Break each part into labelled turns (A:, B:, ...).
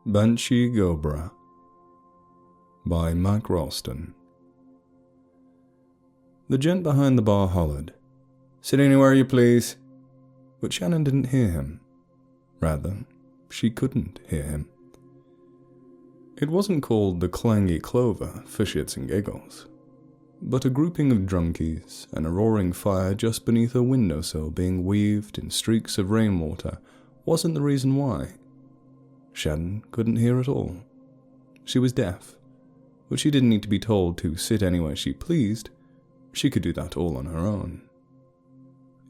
A: Banshee Bragh by Mac Ralston. The gent behind the bar hollered, "Sit anywhere you please." But Shannon didn't hear him. Rather, she couldn't hear him. It wasn't called the Clangy Clover for shits and giggles, but a grouping of drunkies and a roaring fire just beneath a windowsill being weaved in streaks of rainwater wasn't the reason why. Shannon couldn't hear at all. She was deaf, but she didn't need to be told to sit anywhere she pleased. She could do that all on her own.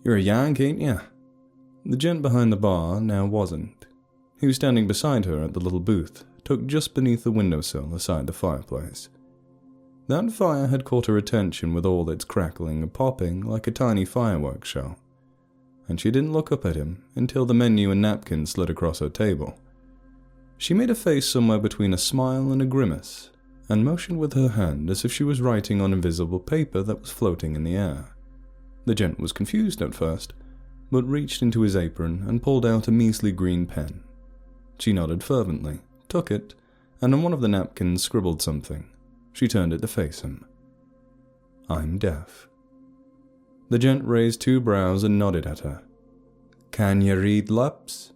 A: "You're a Yank, ain't ya?" The gent behind the bar now wasn't. He was standing beside her at the little booth, tucked just beneath the windowsill aside the fireplace. That fire had caught her attention with all its crackling and popping like a tiny fireworks show, and she didn't look up at him until the menu and napkin slid across her table. She made a face somewhere between a smile and a grimace, and motioned with her hand as if she was writing on invisible paper that was floating in the air. The gent was confused at first, but reached into his apron and pulled out a measly green pen. She nodded fervently, took it, and on one of the napkins scribbled something. She turned it to face him. "I'm deaf." The gent raised two brows and nodded at her. "Can you read lips?"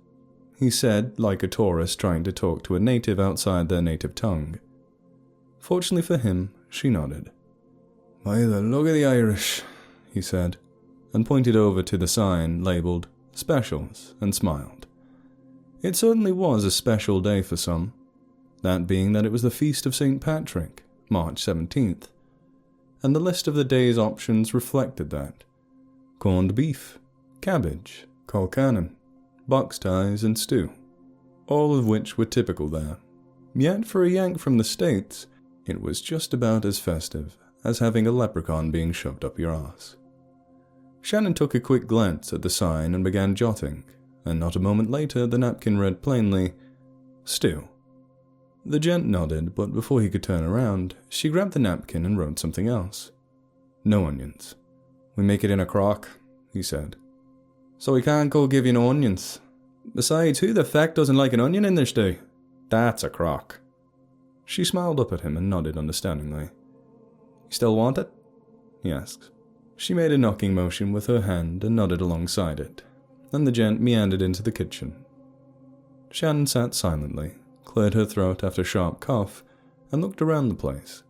A: he said, like a tourist trying to talk to a native outside their native tongue. Fortunately for him, she nodded. "By the look of the Irish," he said, and pointed over to the sign labelled Specials and smiled. It certainly was a special day for some, that being that it was the feast of St. Patrick, March 17th, and the list of the day's options reflected that. Corned beef, cabbage, colcannon, box ties, and stew, all of which were typical there. Yet for a Yank from the States, it was just about as festive as having a leprechaun being shoved up your ass. Shannon took a quick glance at the sign and began jotting, and not a moment later the napkin read plainly, "Stew." The gent nodded, but before he could turn around, she grabbed the napkin and wrote something else. "No onions. We make it in a crock," he said. "So we can't go give you no onions. Besides, who the feck doesn't like an onion in their stew? That's a crock." She smiled up at him and nodded understandingly. "You still want it?" he asked. She made a knocking motion with her hand and nodded alongside it, and the gent meandered into the kitchen. Shannon sat silently, cleared her throat after a sharp cough, and looked around the place.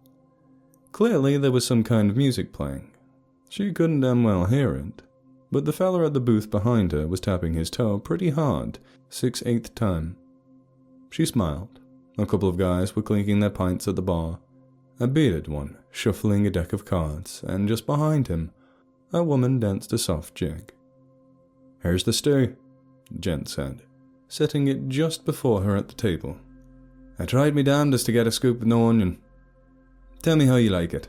A: Clearly there was some kind of music playing. She couldn't damn well hear it, but the fella at the booth behind her was tapping his toe pretty hard, 6/8 time. She smiled. A couple of guys were clinking their pints at the bar, a bearded one shuffling a deck of cards, and just behind him, a woman danced a soft jig. "Here's the stew," the gent said, setting it just before her at the table. "I tried me damnedest to get a scoop with no onion. Tell me how you like it."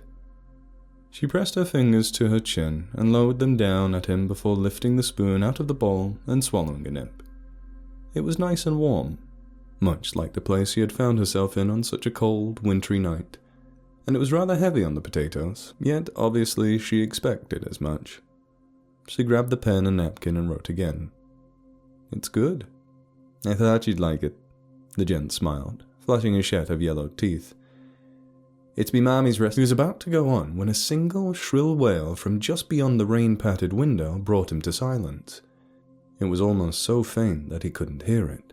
A: She pressed her fingers to her chin and lowered them down at him before lifting the spoon out of the bowl and swallowing a nip. It was nice and warm, much like the place she had found herself in on such a cold, wintry night, and it was rather heavy on the potatoes, yet obviously she expected as much. She grabbed the pen and napkin and wrote again. "It's good. I thought you'd like it," the gent smiled, flashing a set of yellow teeth. "It's me mammy's recipe." He was about to go on when a single shrill wail from just beyond the rain-patted window brought him to silence. It was almost so faint that he couldn't hear it,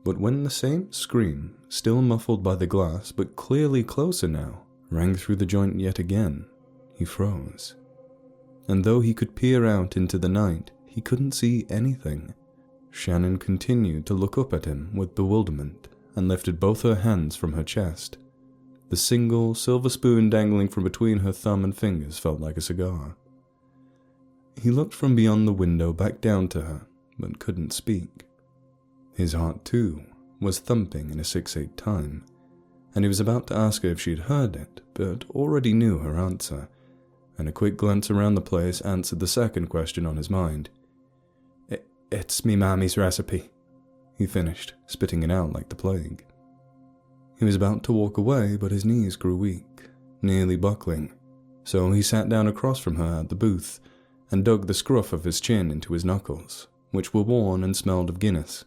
A: but when the same scream, still muffled by the glass but clearly closer now, rang through the joint yet again, he froze. And though he could peer out into the night, he couldn't see anything. Shannon continued to look up at him with bewilderment and lifted both her hands from her chest. The single silver spoon dangling from between her thumb and fingers felt like a cigar. He looked from beyond the window back down to her, but couldn't speak. His heart, too, was thumping in a 6/8 time, and he was about to ask her if she'd heard it, but already knew her answer, and a quick glance around the place answered the second question on his mind. It's me mammy's recipe," he finished, spitting it out like the plague. He was about to walk away, but his knees grew weak, nearly buckling, so he sat down across from her at the booth and dug the scruff of his chin into his knuckles, which were worn and smelled of Guinness.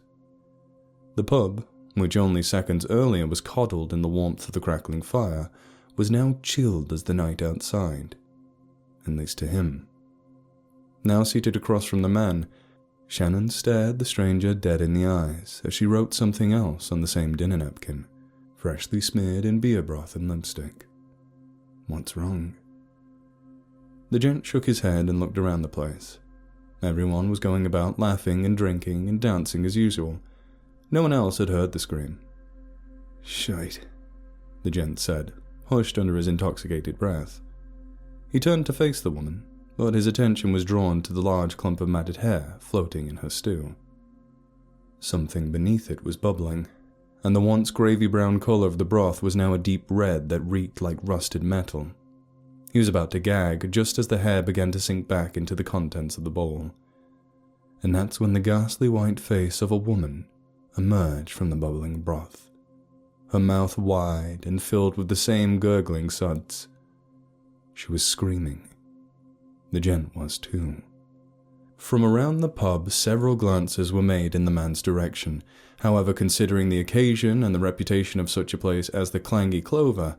A: The pub, which only seconds earlier was coddled in the warmth of the crackling fire, was now chilled as the night outside, at least to him. Now seated across from the man, Shannon stared the stranger dead in the eyes as she wrote something else on the same dinner napkin, freshly smeared in beer broth and lipstick. What's wrong? The gent shook his head and looked around the place. Everyone was going about laughing and drinking and dancing as usual. No one else had heard the scream. "Shite," the gent said, hushed under his intoxicated breath. He turned to face the woman, but his attention was drawn to the large clump of matted hair floating in her stew. Something beneath it was bubbling, and the once gravy-brown color of the broth was now a deep red that reeked like rusted metal. He was about to gag just as the hair began to sink back into the contents of the bowl. And that's when the ghastly white face of a woman emerged from the bubbling broth, her mouth wide and filled with the same gurgling suds. She was screaming. The gent was too. From around the pub, several glances were made in the man's direction. However, considering the occasion and the reputation of such a place as the Clangy Clover,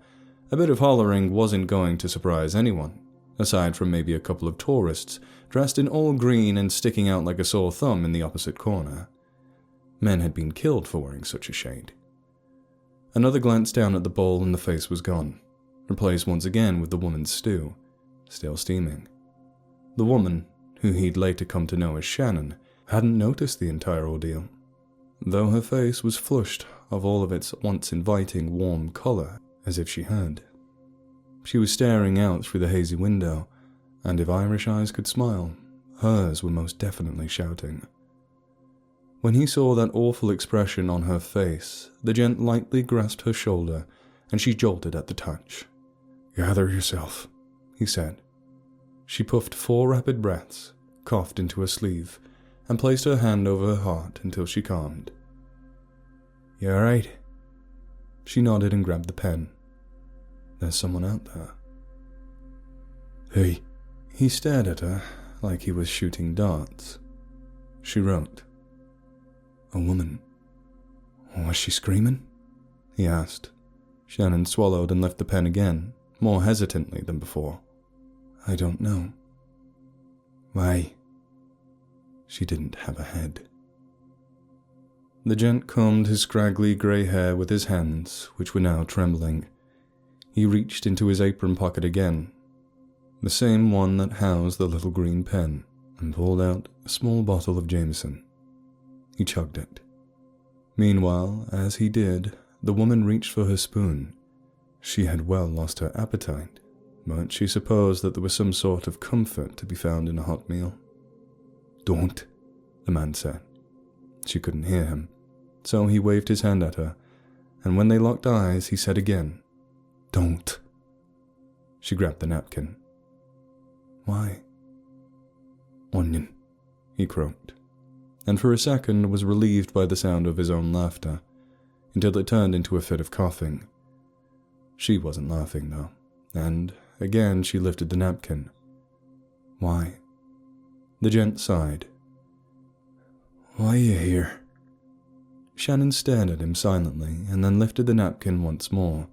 A: a bit of hollering wasn't going to surprise anyone, aside from maybe a couple of tourists dressed in all green and sticking out like a sore thumb in the opposite corner. Men had been killed for wearing such a shade. Another glance down at the bowl and the face was gone, replaced once again with the woman's stew, still steaming. The woman, who he'd later come to know as Shannon, hadn't noticed the entire ordeal, though her face was flushed of all of its once inviting warm color, as if she had. She was staring out through the hazy window, and if Irish eyes could smile, hers were most definitely shouting. When he saw that awful expression on her face, the gent lightly grasped her shoulder, and she jolted at the touch. "Gather yourself," he said. She puffed 4 rapid breaths, coughed into her sleeve, and placed her hand over her heart until she calmed. "You alright?" She nodded and grabbed the pen. "There's someone out there." "Hey." He stared at her like he was shooting darts. She wrote. "A woman." "Was she screaming?" he asked. Shannon swallowed and left the pen again, more hesitantly than before. "I don't know." "Why?" She didn't have a head. The gent combed his scraggly grey hair with his hands, which were now trembling. He reached into his apron pocket again, the same one that housed the little green pen, and pulled out a small bottle of Jameson. He chugged it. Meanwhile, as he did, the woman reached for her spoon. She had well lost her appetite, but she supposed that there was some sort of comfort to be found in a hot meal. "Don't," the man said. She couldn't hear him, so he waved his hand at her, and when they locked eyes, he said again, "Don't." She grabbed the napkin. "Why?" "Onion," he croaked, and for a second was relieved by the sound of his own laughter, until it turned into a fit of coughing. She wasn't laughing, though, and again she lifted the napkin. "Why?" The gent sighed. "Why are you here?" Shannon stared at him silently and then lifted the napkin once more.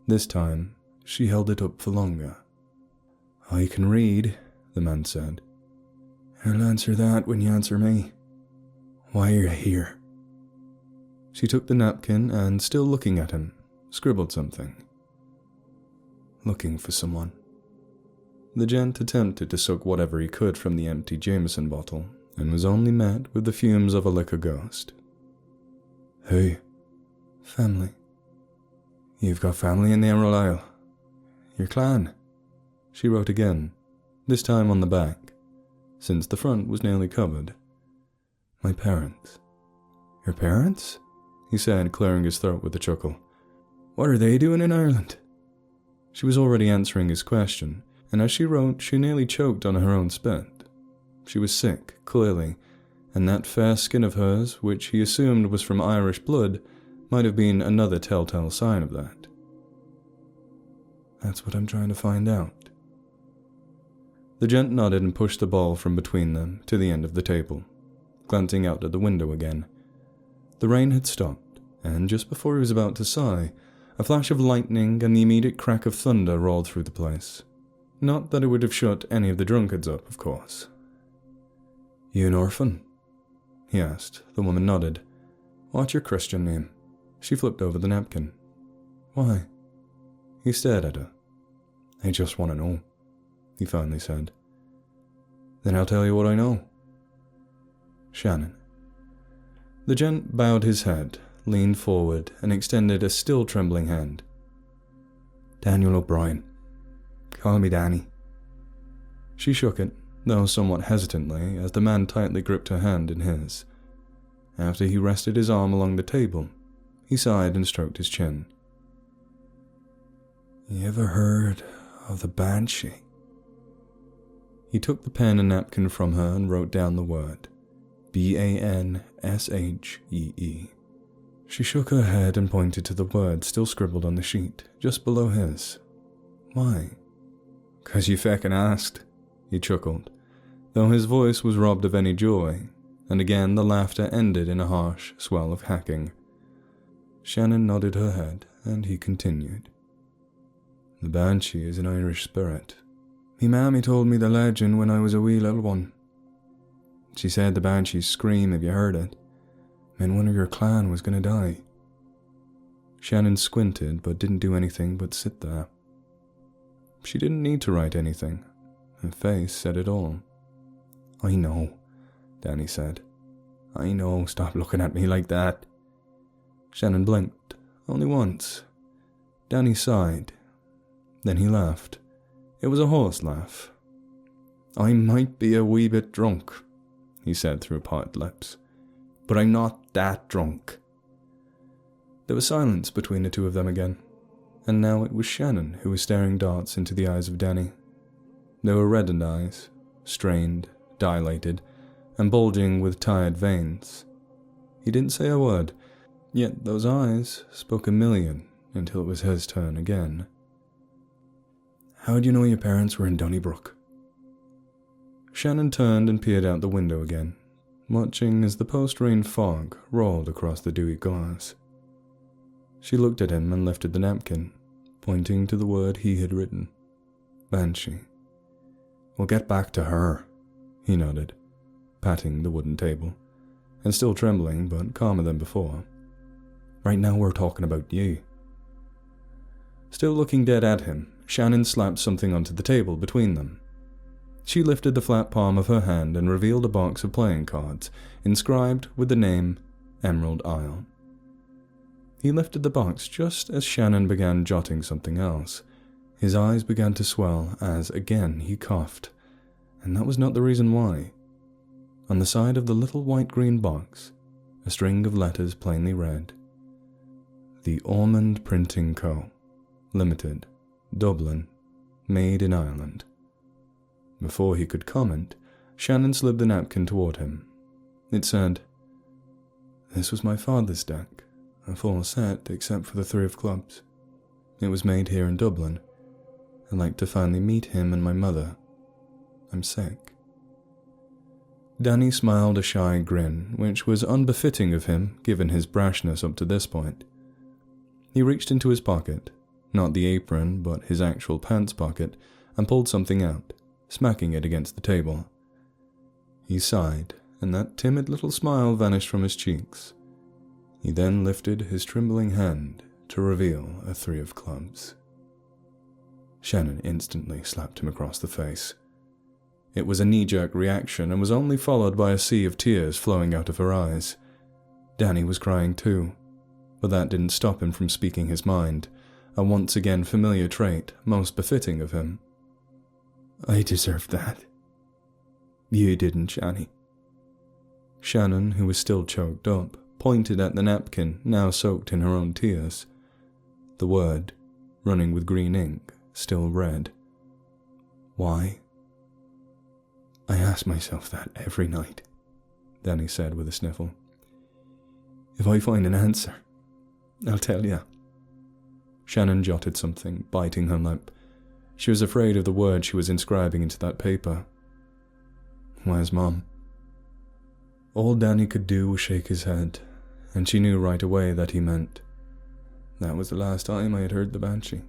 A: This time, she held it up for longer. "I can read," the man said. "I'll answer that when you answer me. Why are you here?" She took the napkin and, still looking at him, scribbled something. "Looking for someone." The gent attempted to suck whatever he could from the empty Jameson bottle, and was only met with the fumes of a liquor ghost. "Who?" "Family." "You've got family in the Emerald Isle? Your clan?" She wrote again, this time on the back, since the front was nearly covered. "My parents." "Your parents?" he said, clearing his throat with a chuckle. "What are they doing in Ireland?" She was already answering his question, and as she wrote, she nearly choked on her own spit. She was sick, clearly, and that fair skin of hers, which he assumed was from Irish blood, might have been another telltale sign of that. "That's what I'm trying to find out." The gent nodded and pushed the ball from between them to the end of the table, glancing out at the window again. The rain had stopped, And just before he was about to sigh, a flash of lightning and the immediate crack of thunder rolled through the place. Not that it would have shut any of the drunkards up, of course. "You an orphan?" he asked. The woman nodded. "What's your Christian name?" She flipped over the napkin. "Why?" He stared at her. "I just want to know," he finally said. "Then I'll tell you what I know." Shannon. The gent bowed his head, leaned forward, and extended a still trembling hand. "Daniel O'Brien. Call me Danny." She shook it, though somewhat hesitantly, as the man tightly gripped her hand in his. After he rested his arm along the table, he sighed and stroked his chin. "You ever heard of the Banshee?" He took the pen and napkin from her and wrote down the word, Banshee. She shook her head and pointed to the word still scribbled on the sheet, just below his. "Why?" "'Cause you feckin' asked," he chuckled, though his voice was robbed of any joy, and again the laughter ended in a harsh swell of hacking. Shannon nodded her head, and he continued. "The Banshee is an Irish spirit. Me mammy told me the legend when I was a wee little one. She said the Banshee's scream, if you heard it, meant one of your clan was going to die." Shannon squinted, but didn't do anything but sit there. She didn't need to write anything. Her face said it all. "I know," Danny said. "I know, stop looking at me like that." Shannon blinked, only once. Danny sighed. Then he laughed. It was a hoarse laugh. "I might be a wee bit drunk," he said through parted lips, "but I'm not that drunk." There was silence between the two of them again, and now it was Shannon who was staring darts into the eyes of Danny. They were reddened eyes, strained, dilated, and bulging with tired veins. He didn't say a word, yet those eyes spoke a million until it was his turn again. "How'd you know your parents were in Donnybrook?" Shannon turned and peered out the window again, watching as the post-rain fog rolled across the dewy glass. She looked at him and lifted the napkin, pointing to the word he had written. Banshee. "We'll get back to her," he nodded, patting the wooden table, and still trembling but calmer than before. "Right now we're talking about you." Still looking dead at him, Shannon slapped something onto the table between them. She lifted the flat palm of her hand and revealed a box of playing cards, inscribed with the name Emerald Isle. He lifted the box just as Shannon began jotting something else. His eyes began to swell as, again, he coughed, and that was not the reason why. On the side of the little white-green box, a string of letters plainly read, "The Ormond Printing Co., Limited, Dublin, Made in Ireland." Before he could comment, Shannon slid the napkin toward him. It said, "This was my father's deck, a full set except for the 3 of clubs. It was made here in Dublin. I'd like to finally meet him and my mother. I'm sick." Danny smiled a shy grin, which was unbefitting of him given his brashness up to this point. He reached into his pocket, not the apron but his actual pants pocket, and pulled something out, smacking it against the table. He sighed, and that timid little smile vanished from his cheeks. He then lifted his trembling hand to reveal a 3 of clubs. Shannon instantly slapped him across the face. It was a knee-jerk reaction and was only followed by a sea of tears flowing out of her eyes. Danny was crying too, but that didn't stop him from speaking his mind, a once again familiar trait most befitting of him. "I deserved that." "You didn't, Shanny." Shannon, who was still choked up, pointed at the napkin, now soaked in her own tears. The word, running with green ink, still read, "Why?" "I ask myself that every night," Danny said with a sniffle. "If I find an answer, I'll tell you." Shannon jotted something, biting her lip. She was afraid of the word she was inscribing into that paper. "Where's Mom?" All Danny could do was shake his head, and she knew right away that he meant. That was the last time I had heard the Banshee.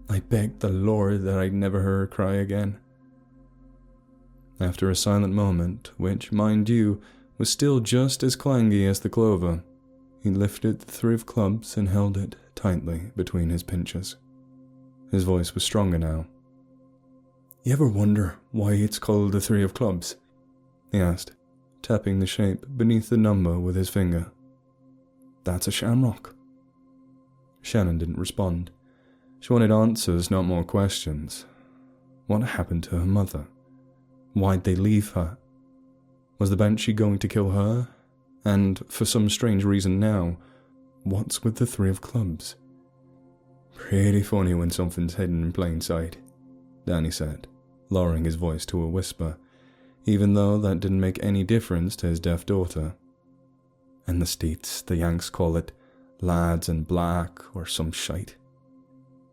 A: I begged the Lord that I'd never hear her cry again. After a silent moment, which, mind you, was still just as clangy as the clover, he lifted the 3 of clubs and held it tightly between his pinches. His voice was stronger now. You ever wonder why it's called the 3 of clubs? He asked, tapping the shape beneath the number with his finger. That's a shamrock. Shannon didn't respond. She wanted answers, not more questions. What happened to her mother? Why'd they leave her? Was the Banshee going to kill her? And, for some strange reason now, what's with the 3 of clubs? Pretty funny when something's hidden in plain sight, Danny said, lowering his voice to a whisper, even though that didn't make any difference to his deaf daughter. In the States, the Yanks call it lads in black or some shite.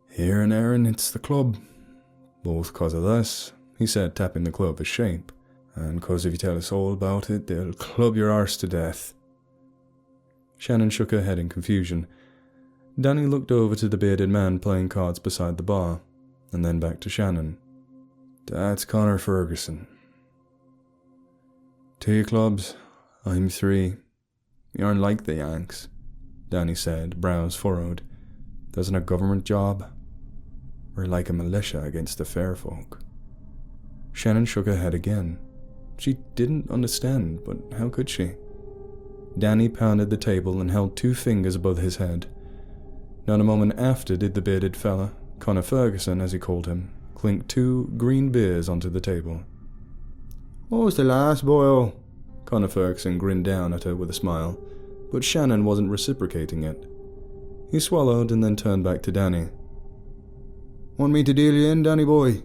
A: Here in Erin, it's the club. Both 'cause of this, he said, tapping the clover's shape, and 'cause if you tell a soul about it, they'll club your arse to death. Shannon shook her head in confusion. Danny looked over to the bearded man playing cards beside the bar, and then back to Shannon. That's Connor Ferguson. 2 clubs, I'm 3. You aren't like the Yanks, Danny said, brows furrowed. Doesn't a government job? We're like a militia against the fair folk. Shannon shook her head again. She didn't understand, but how could she? Danny pounded the table and held 2 fingers above his head. Not a moment after did the bearded fella, Connor Ferguson as he called him, clink 2 green beers onto the table. What was the last boil? Connor Ferguson grinned down at her with a smile, but Shannon wasn't reciprocating it. He swallowed and then turned back to Danny. Want me to deal you in, Danny boy?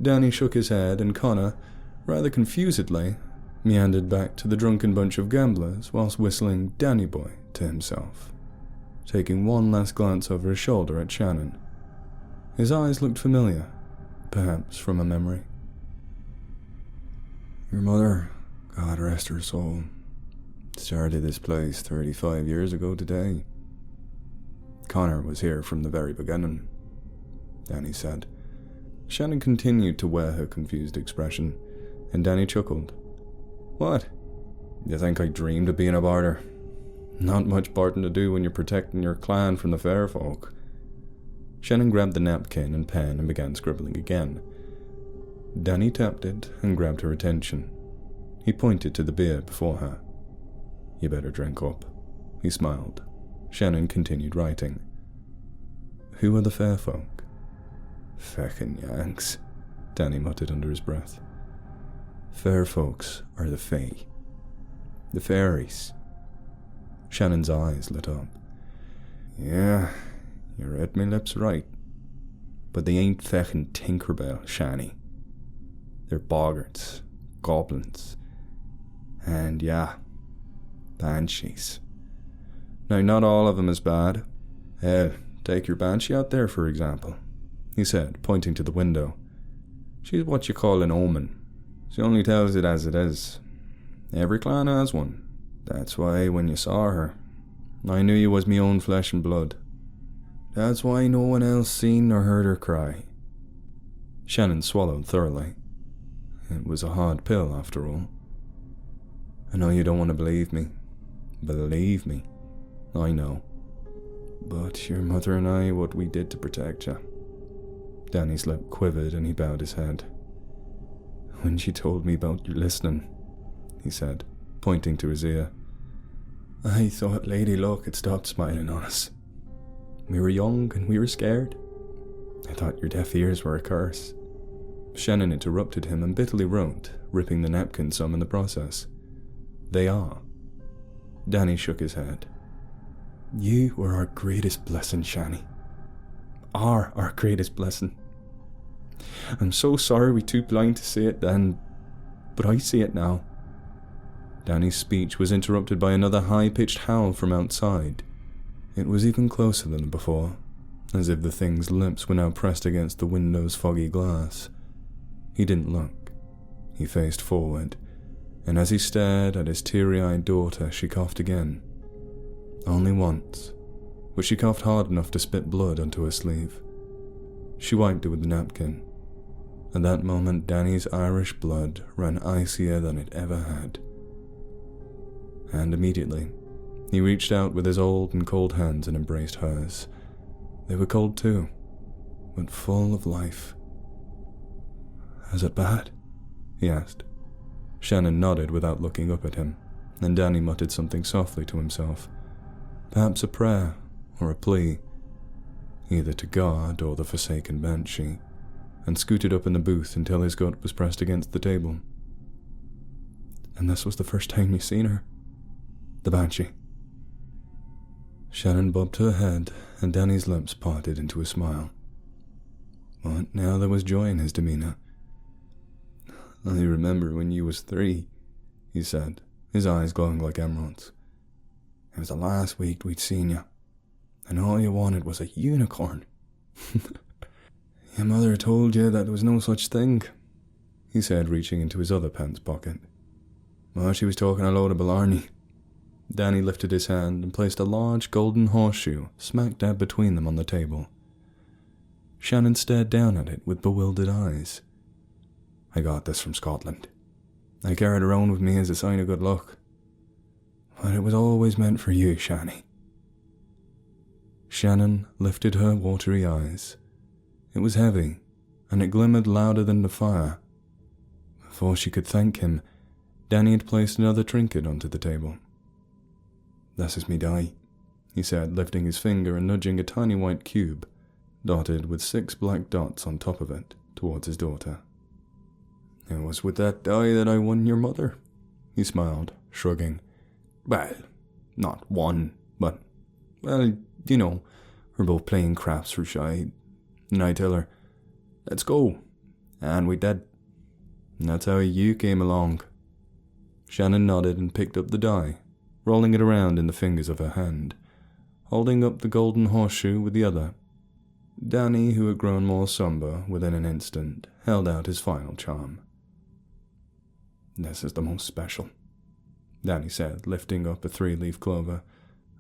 A: Danny shook his head and Connor, rather confusedly, meandered back to the drunken bunch of gamblers whilst whistling Danny boy to himself, taking one last glance over his shoulder at Shannon. His eyes looked familiar, perhaps from a memory. Your mother, God rest her soul, started this place 35 years ago today. Connor was here from the very beginning, Danny said. Shannon continued to wear her confused expression, and Danny chuckled. What? You think I dreamed of being a barter? Not much barting to do when you're protecting your clan from the fair folk. Shannon grabbed the napkin and pen and began scribbling again. Danny tapped it and grabbed her attention. He pointed to the beer before her. You better drink up, he smiled. Shannon continued writing. Who are the fair folk? Feckin' Yanks, Danny muttered under his breath. Fair folks are the Fae. The fairies. Shannon's eyes lit up. Yeah, you read me lips right. But they ain't feckin' Tinkerbell, Shanny. They're boggarts, goblins, and yeah, banshees. Now, not all of them is bad. Hell, take your banshee out there, for example, he said, pointing to the window. She's what you call an omen. She only tells it as it is. Every clan has one. That's why when you saw her, I knew you was me own flesh and blood. That's why no one else seen or heard her cry. Shannon swallowed thoroughly. It was a hard pill, after all. I know you don't want to believe me. Believe me. I know. But your mother and I, what we did to protect you. Danny's lip quivered and he bowed his head. When she told me about you listening, he said, pointing to his ear, I thought Lady Luck had stopped smiling on us. We were young and we were scared. I thought your deaf ears were a curse. Shannon interrupted him and bitterly wrote, ripping the napkin some in the process. They are. Danny shook his head. You were our greatest blessing, Shanny. Are our greatest blessing. I'm so sorry we too blind to see it then, but I see it now. Danny's speech was interrupted by another high-pitched howl from outside. It was even closer than before, as if the thing's lips were now pressed against the window's foggy glass. He didn't look. He faced forward, and as he stared at his teary-eyed daughter, she coughed again. Only once, but she coughed hard enough to spit blood onto her sleeve. She wiped it with the napkin. At that moment, Danny's Irish blood ran icier than it ever had. And immediately, he reached out with his old and cold hands and embraced hers. They were cold too, but full of life. "Is it bad?" he asked. Shannon nodded without looking up at him, and Danny muttered something softly to himself, perhaps a prayer or a plea, either to God or the forsaken Banshee, and scooted up in the booth until his gut was pressed against the table. "And this was the first time you seen her? The Banshee?" Shannon bobbed her head, and Danny's lips parted into a smile. But now there was joy in his demeanor. "I remember when you was 3, he said, his eyes glowing like emeralds. "It was the last week we'd seen you, and all you wanted was a unicorn." "Your mother told you that there was no such thing," he said, reaching into his other pants pocket. "Well, she was talking a load of blarney." Danny lifted his hand and placed a large golden horseshoe smack dab between them on the table. Shannon stared down at it with bewildered eyes. "I got this from Scotland. I carried it around with me as a sign of good luck. But it was always meant for you, Shani." Shannon lifted her watery eyes. It was heavy, and it glimmered louder than the fire. Before she could thank him, Danny had placed another trinket onto the table. "This is me die," he said, lifting his finger and nudging a tiny white cube, dotted with 6 black dots on top of it, towards his daughter. "It was with that die that I won your mother," he smiled, shrugging. "Well, not one, but, well, you know, we're both playing craps for shy, and I tell her, 'Let's go,' and we did. And that's how you came along." Shannon nodded and picked up the die, rolling it around in the fingers of her hand, holding up the golden horseshoe with the other. Danny, who had grown more somber within an instant, held out his final charm. "This is the most special," Danny said, lifting up a 3-leaf clover,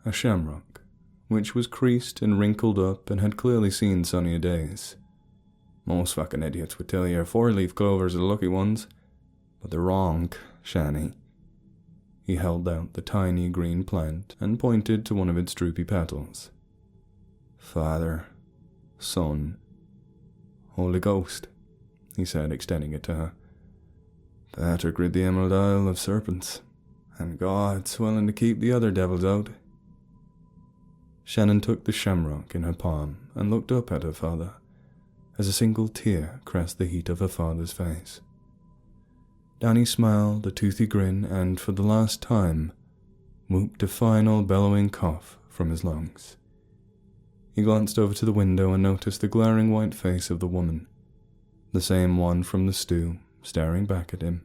A: a shamrock, which was creased and wrinkled up and had clearly seen sunnier days. "Most fucking idiots would tell you 4-leaf clovers are the lucky ones, but they're wrong, Shani." He held out the tiny green plant and pointed to one of its droopy petals. "Father, Son, Holy Ghost," he said, extending it to her. "Patrick rid the Emerald Isle of serpents, and God's willing to keep the other devils out." Shannon took the shamrock in her palm and looked up at her father, as a single tear caressed the heat of her father's face. Danny smiled a toothy grin and, for the last time, whooped a final bellowing cough from his lungs. He glanced over to the window and noticed the glaring white face of the woman, the same one from the stew, staring back at him.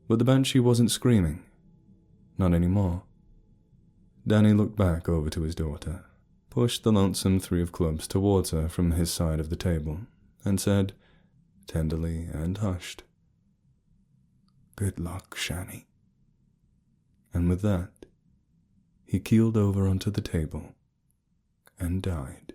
A: But the Banshee wasn't screaming. Not anymore. Danny looked back over to his daughter, pushed the lonesome 3 of clubs towards her from his side of the table, and said, tenderly and hushed, "Good luck, Shani." And with that, he keeled over onto the table and died.